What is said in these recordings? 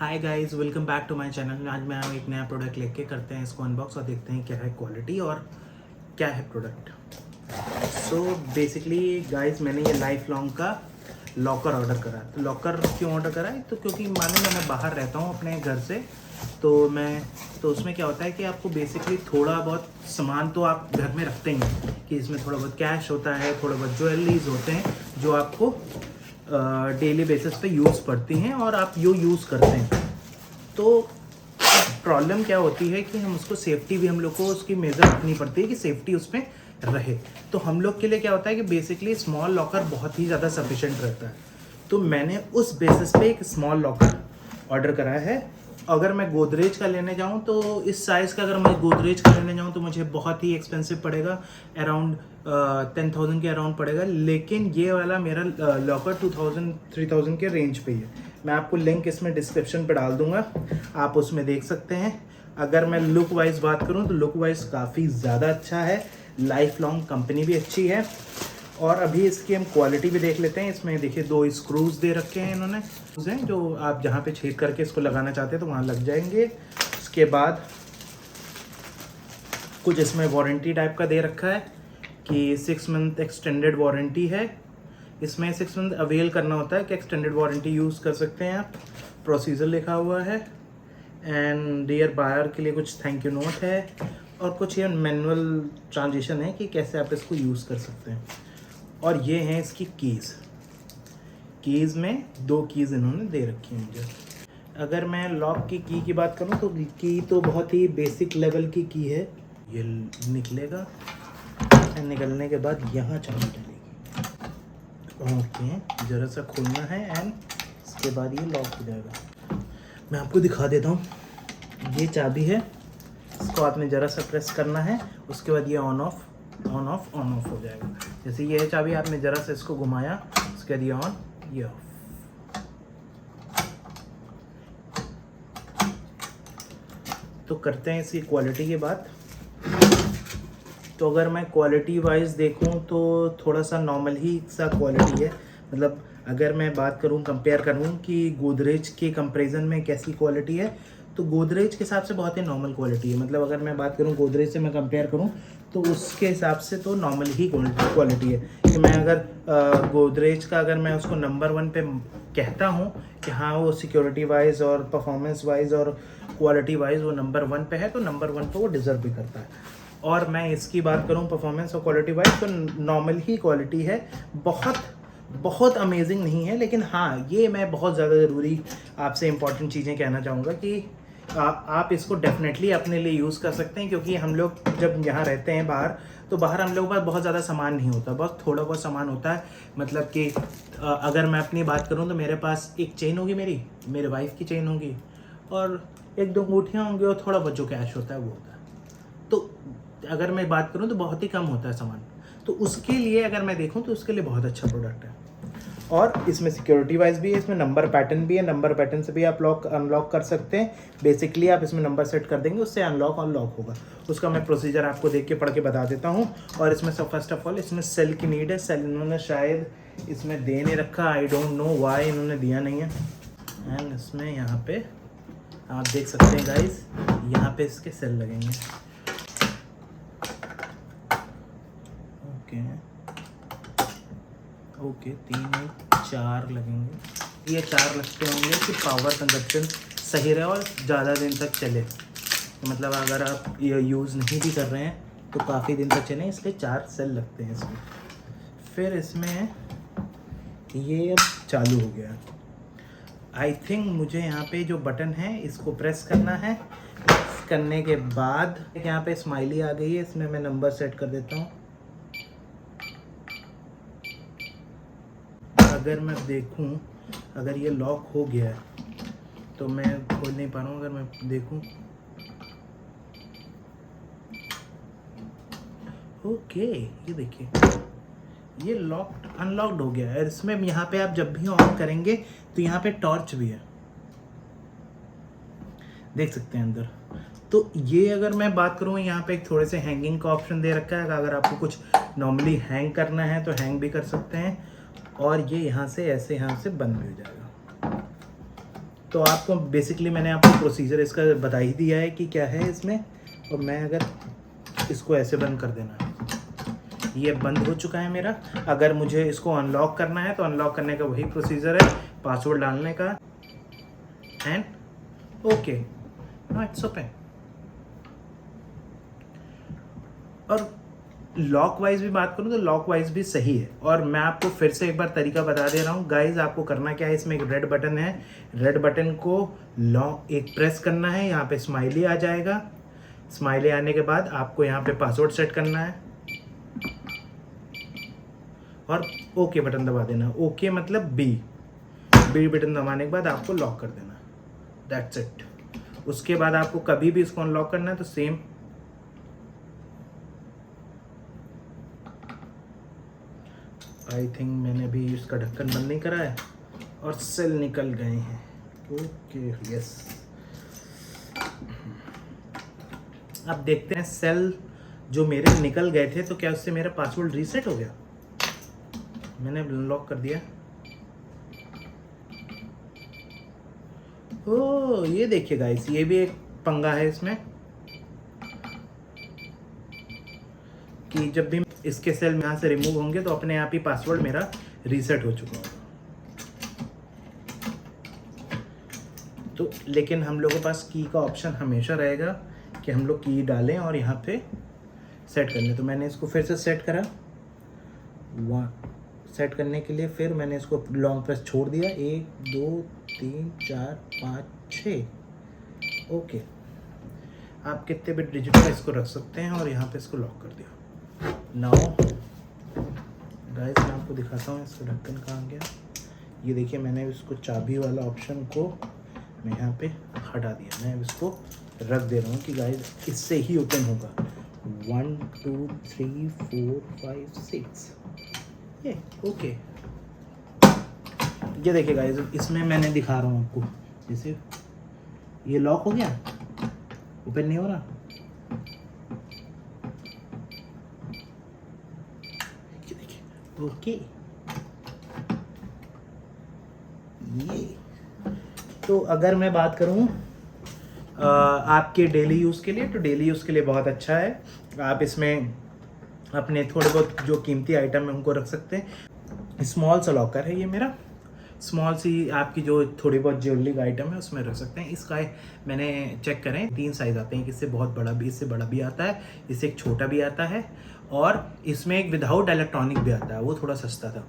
Hi guys, welcome back to my channel. आज मैं एक नया प्रोडक्ट लेके करते हैं इसको अनबॉक्स और देखते हैं क्या है क्वालिटी और क्या है प्रोडक्ट। सो बेसिकली गाइस, मैंने ये लाइफ लॉन्ग का लॉकर ऑर्डर करा। तो लॉकर क्यों ऑर्डर करा है? तो क्योंकि मानो मैं बाहर रहता हूँ अपने घर से, तो उसमें क्या होता है कि आपको बेसिकली थोड़ा बहुत सामान तो आप घर में रखते ही हैं कि इसमें थोड़ा बहुत कैश होता है, थोड़ा बहुत ज्वेलरीज होते हैं जो आपको डेली बेसिस पे यूज़ पड़ती हैं और आप यूज़ करते हैं। तो प्रॉब्लम क्या होती है कि हम उसको सेफ्टी भी हम लोग को उसकी मेजर रखनी पड़ती है कि सेफ्टी उसमें रहे। तो हम लोग के लिए क्या होता है कि बेसिकली स्मॉल लॉकर बहुत ही ज़्यादा सफिशेंट रहता है। तो मैंने उस बेसिस पे एक स्मॉल लॉकर ऑर्डर करा है। अगर मैं गोदरेज का लेने जाऊं तो इस साइज़ का अगर मैं गोदरेज का लेने जाऊं तो मुझे बहुत ही एक्सपेंसिव पड़ेगा, अराउंड 10,000 के अराउंड पड़ेगा। लेकिन ये वाला मेरा लॉकर 2,000-3,000 के रेंज पे ही है। मैं आपको लिंक इसमें डिस्क्रिप्शन पे डाल दूंगा, आप उसमें देख सकते हैं। अगर मैं लुक वाइज बात करूं तो लुक वाइज काफ़ी ज़्यादा अच्छा है, लाइफ लॉन्ग कंपनी भी अच्छी है। और अभी इसकी हम क्वालिटी भी देख लेते हैं। इसमें देखिए 2 स्क्रूज दे रखे हैं इन्होंने, जो आप जहाँ पे छेद करके इसको लगाना चाहते हैं तो वहाँ लग जाएंगे। उसके बाद कुछ इसमें वारंटी टाइप का दे रखा है कि 6 मंथ एक्सटेंडेड वारंटी है। इसमें 6 मंथ अवेल करना होता है कि एक्सटेंडेड वारंटी यूज़ कर सकते हैं आप। प्रोसीजर लिखा हुआ है एंड डियर बायर के लिए कुछ थैंक यू नोट है और कुछ ये मैनुअल ट्रांजिशन है कि कैसे आप इसको यूज़ कर सकते हैं। और ये हैं इसकी कीज़ में 2 कीज़ इन्होंने दे रखी हैं मुझे। अगर मैं लॉक की बात करूं तो की तो बहुत ही बेसिक लेवल की है। ये निकलेगा, निकलने के बाद यहाँ चाबी डलेगी। ओके, ज़रा सा खोलना है एंड इसके बाद ये लॉक हो जाएगा। मैं आपको दिखा देता हूँ। ये चाबी है, इसको आपने ज़रा सा प्रेस करना है, उसके बाद ये ऑन ऑफ हो जाएगा। जैसे ये है चाबी, आपने ज़रा सा इसको घुमाया, उसके बाद ये ऑन, ये ऑफ। तो करते हैं इसकी क्वालिटी की बात। तो अगर मैं क्वालिटी वाइज देखूं तो थोड़ा सा नॉर्मल ही सा क्वालिटी है। मतलब अगर मैं बात करूं, कंपेयर करूं कि गोदरेज के कंपैरिजन में कैसी क्वालिटी है, तो गोदरेज के हिसाब से बहुत ही नॉर्मल क्वालिटी है। मतलब अगर मैं बात करूं गोदरेज से मैं कंपेयर करूं तो उसके हिसाब से तो नॉर्मल ही क्वालिटी है। कि मैं अगर गोदरेज का अगर मैं उसको नंबर 1 पे कहता हूं कि हाँ वो सिक्योरिटी वाइज और परफॉर्मेंस वाइज और क्वालिटी वाइज वो नंबर 1 पे है, तो नंबर 1 पे वो डिज़र्व भी करता है। और मैं इसकी बात करूं परफॉर्मेंस और क्वालिटी वाइज तो नॉर्मल ही क्वालिटी है, बहुत अमेजिंग नहीं है। लेकिन हाँ, ये मैं बहुत ज़्यादा ज़रूरी आपसे इम्पॉर्टेंट चीज़ें कहना चाहूँगा कि आप इसको डेफिनेटली अपने लिए यूज़ कर सकते हैं। क्योंकि हम लोग जब यहाँ रहते हैं बाहर, तो बाहर हम लोगों के पास बहुत ज़्यादा सामान नहीं होता, बहुत थोड़ा बहुत सामान होता है। मतलब कि अगर मैं अपनी बात करूँ तो मेरे पास एक चेन होगी, मेरे वाइफ की चेन होगी और 1-2 अंगूठियाँ होंगी और थोड़ा बहुत जो कैश होता है वो होता है। तो अगर मैं बात करूं तो बहुत ही कम होता है सामान। तो उसके लिए अगर मैं देखूं तो उसके लिए बहुत अच्छा प्रोडक्ट है। और इसमें सिक्योरिटी वाइज भी है, इसमें नंबर पैटर्न भी है। नंबर पैटर्न से भी आप अनलॉक कर सकते हैं। बेसिकली आप इसमें नंबर सेट कर देंगे, उससे अनलॉक होगा। उसका मैं प्रोसीजर आपको देख के पढ़ के बता देता हूँ। और इसमें सब फर्स्ट ऑफ ऑल इसमें सेल की नीड है। सेल इन्होंने शायद इसमें दे नहीं रखा, आई डोंट नो वाई इन्होंने दिया नहीं है। एंड इसमें यहाँ पे आप देख सकते हैं गाइज, यहाँ पे इसके सेल लगेंगे। ओके 3-4 लगेंगे। ये 4 लगते होंगे कि पावर कंजप्शन सही रहे और ज़्यादा दिन तक चले। मतलब अगर आप ये यूज़ नहीं भी कर रहे हैं तो काफ़ी दिन तक चले, इसलिए 4 सेल लगते हैं इसमें। फिर इसमें ये अब चालू हो गया। आई थिंक मुझे यहाँ पे जो बटन है इसको प्रेस करना है। प्रेस करने के बाद यहाँ पे स्माइली आ गई है, इसमें मैं नंबर सेट कर देता हूँ। अगर मैं देखूं, अगर ये लॉक हो गया है तो मैं खोल नहीं पा रहा हूँ। अगर मैं देखूं, ओके ये देखिए ये अनलॉक्ड हो गया है। इसमें यहाँ पे आप जब भी ऑन करेंगे तो यहाँ पे टॉर्च भी है, देख सकते हैं अंदर। तो ये अगर मैं बात करूँ, यहाँ पे एक थोड़े से हैंगिंग का ऑप्शन दे रखा है। अगर आपको कुछ नॉर्मली हैंग करना है तो हैंग भी कर सकते हैं। और ये यहाँ से ऐसे यहाँ से बंद भी हो जाएगा। तो आपको बेसिकली मैंने आपको प्रोसीजर इसका बता ही दिया है कि क्या है इसमें। और मैं अगर इसको ऐसे बंद कर देना, ये बंद हो चुका है मेरा। अगर मुझे इसको अनलॉक करना है तो अनलॉक करने का वही प्रोसीजर है, पासवर्ड डालने का and okay, now it's open. और लॉक वाइज भी बात करूँ तो लॉक वाइज भी सही है। और मैं आपको फिर से एक बार तरीका बता दे रहा हूँ गाइज, आपको करना क्या है, इसमें एक रेड बटन है, रेड बटन को लॉक एक प्रेस करना है, यहाँ पे स्माइली आ जाएगा। स्माइली आने के बाद आपको यहाँ पे पासवर्ड सेट करना है और ओके बटन दबा देना। ओके मतलब बी बटन दबाने के बाद आपको लॉक कर देना, दैट्स इट। उसके बाद आपको कभी भी इसको अनलॉक करना है तो सेम आई थिंक मैंने अभी इसका ढक्कन बंद नहीं करा है और सेल निकल गए हैं। ओके यस, अब देखते हैं सेल जो मेरे निकल गए थे तो क्या उससे मेरा पासवर्ड रीसेट हो गया। मैंने लॉक कर दिया। ओ ये देखिए गाइस, ये भी एक पंगा है इसमें कि जब भी इसके सेल यहाँ से रिमूव होंगे तो अपने आप ही पासवर्ड मेरा रीसेट हो चुका होगा। तो लेकिन हम लोगों के पास की का ऑप्शन हमेशा रहेगा कि हम लोग की डालें और यहाँ पे सेट कर लें। तो मैंने इसको फिर से सेट करा, सेट करने के लिए फिर मैंने इसको लॉन्ग प्रेस छोड़ दिया, 1 2 3 4 5 6। ओके, आप कितने भी डिजिट का इसको रख सकते हैं और यहाँ पे इसको लॉक कर दिया। नाउ गाइस मैं आपको दिखाता हूँ इसका ढक्कन कहाँ गया। ये देखिए, मैंने इसको चाबी वाला ऑप्शन को मैं यहाँ पे हटा दिया। मैं इसको रख दे रहा हूँ कि गाइस इससे ही ओपन होगा। 1 2 3 4 5 6 ये ओके। ये देखिए गाइस, इसमें मैंने दिखा रहा हूँ आपको, जैसे ये लॉक हो गया, ओपन नहीं हो रहा। ये देखिए ओके। ये तो अगर मैं बात करूँ आपके डेली यूज़ के लिए, तो डेली यूज़ के लिए बहुत अच्छा है। आप इसमें अपने थोड़े बहुत जो कीमती आइटम है उनको रख सकते हैं। स्मॉल सा लॉकर है ये मेरा, स्मॉल सी आपकी जो थोड़ी बहुत ज्वेलरी आइटम है उसमें रख सकते हैं। इसका मैंने चेक करें 3 साइज़ आते हैं, इससे बहुत बड़ा भी, इससे बड़ा भी आता है, इससे एक छोटा भी आता है और इसमें एक विदाउट इलेक्ट्रॉनिक भी आता है, वो थोड़ा सस्ता था।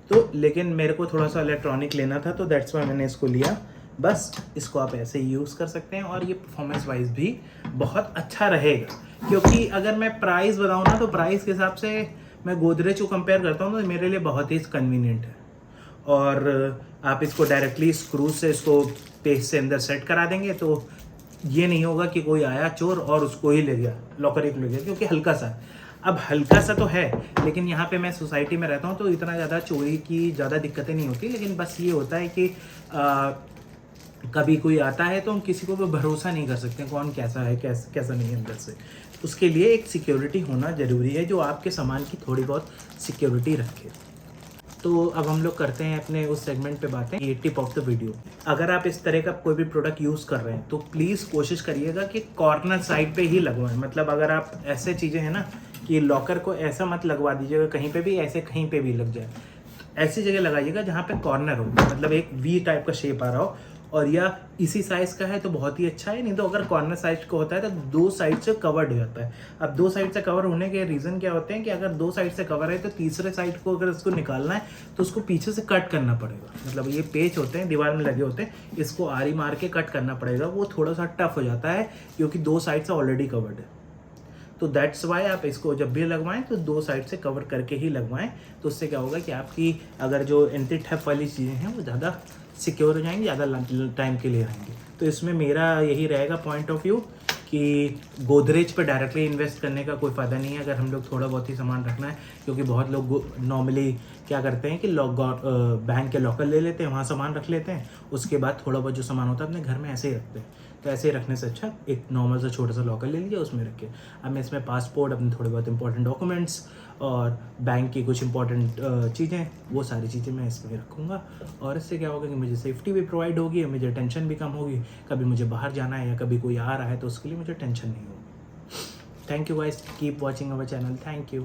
तो लेकिन मेरे को थोड़ा सा इलेक्ट्रॉनिक लेना था तो दैट्स वाई मैंने इसको लिया। बस इसको आप ऐसे ही यूज़ कर सकते हैं और ये परफॉर्मेंस वाइज भी बहुत अच्छा रहेगा। क्योंकि अगर मैं प्राइस बताऊँ ना, तो प्राइस के हिसाब से मैं गोदरेज को कंपेयर करता हूँ तो मेरे लिए बहुत ही कन्वीनियंट है। और आप इसको डायरेक्टली स्क्रू से इसको पेज से अंदर सेट करा देंगे तो ये नहीं होगा कि कोई आया चोर और उसको ही ले गया, लॉकर एक ले गया, क्योंकि हल्का सा है। अब हल्का सा तो है, लेकिन यहाँ पे मैं सोसाइटी में रहता हूँ तो इतना ज़्यादा चोरी की ज़्यादा दिक्कतें नहीं होती। लेकिन बस ये होता है कि कभी कोई आता है तो हम किसी को भी भरोसा नहीं कर सकते कौन कैसा है कैसा नहीं है अंदर से। उसके लिए एक सिक्योरिटी होना ज़रूरी है जो आपके सामान की थोड़ी बहुत सिक्योरिटी रखे। तो अब हम लोग करते हैं अपने उस सेगमेंट पे बातें, ये टिप ऑफ द वीडियो। अगर आप इस तरह का कोई भी प्रोडक्ट यूज़ कर रहे हैं तो प्लीज़ कोशिश करिएगा कि कॉर्नर साइड पे ही लगवाएं। मतलब अगर आप ऐसे चीज़ें हैं ना कि लॉकर को ऐसा मत लगवा दीजिएगा कहीं पे भी, ऐसे कहीं पे भी लग जाए। ऐसी जगह लगाइएगा जहाँ पे कॉर्नर हो, मतलब एक वी टाइप का शेप आ रहा हो, और या इसी साइज़ का है तो बहुत ही अच्छा है। नहीं तो अगर कॉर्नर साइज का होता है तो 2 साइड से कवर्ड हो जाता है। अब 2 साइड से कवर होने के रीज़न क्या होते हैं कि अगर 2 साइड से कवर है तो तीसरे साइड को अगर इसको निकालना है तो उसको पीछे से कट करना पड़ेगा। मतलब ये पेच होते हैं दीवार में लगे होते हैं, इसको आरी मार के कट करना पड़ेगा। वो थोड़ा सा टफ हो जाता है क्योंकि 2 साइड से ऑलरेडी कवर्ड है। तो दैट्स वाई आप इसको जब भी लगवाएं तो 2 साइड से कवर करके ही लगवाएं। तो उससे क्या होगा कि आपकी अगर जो एंटी थेफ्ट वाली चीज़ें हैं वो ज़्यादा सिक्योर हो जाएंगी, ज़्यादा टाइम के लिए रहेंगे। तो इसमें मेरा यही रहेगा पॉइंट ऑफ व्यू कि गोदरेज पर डायरेक्टली इन्वेस्ट करने का कोई फ़ायदा नहीं है अगर हम लोग थोड़ा बहुत ही सामान रखना है। क्योंकि बहुत लोग नॉर्मली क्या करते हैं कि बैंक के लॉकर ले लेते हैं, वहाँ सामान रख लेते हैं, उसके बाद थोड़ा बहुत जो सामान होता है अपने घर में ऐसे ही रखते हैं। तो ऐसे ही रखने से अच्छा एक नॉर्मल सा छोटा सा लॉकर ले लिया, उसमें रखे। अब मैं इसमें पासपोर्ट, अपने थोड़े बहुत इंपॉर्टेंट डॉक्यूमेंट्स और बैंक की कुछ इंपॉर्टेंट चीज़ें, वो सारी चीज़ें मैं इसमें रखूँगा। और इससे क्या होगा कि मुझे सेफ्टी भी प्रोवाइड होगी, मुझे टेंशन भी कम होगी। कभी मुझे बाहर जाना है या कभी कोई आ रहा है तो उसके लिए मुझे टेंशन नहीं होगी। Thank you guys, keep watching our channel. Thank you.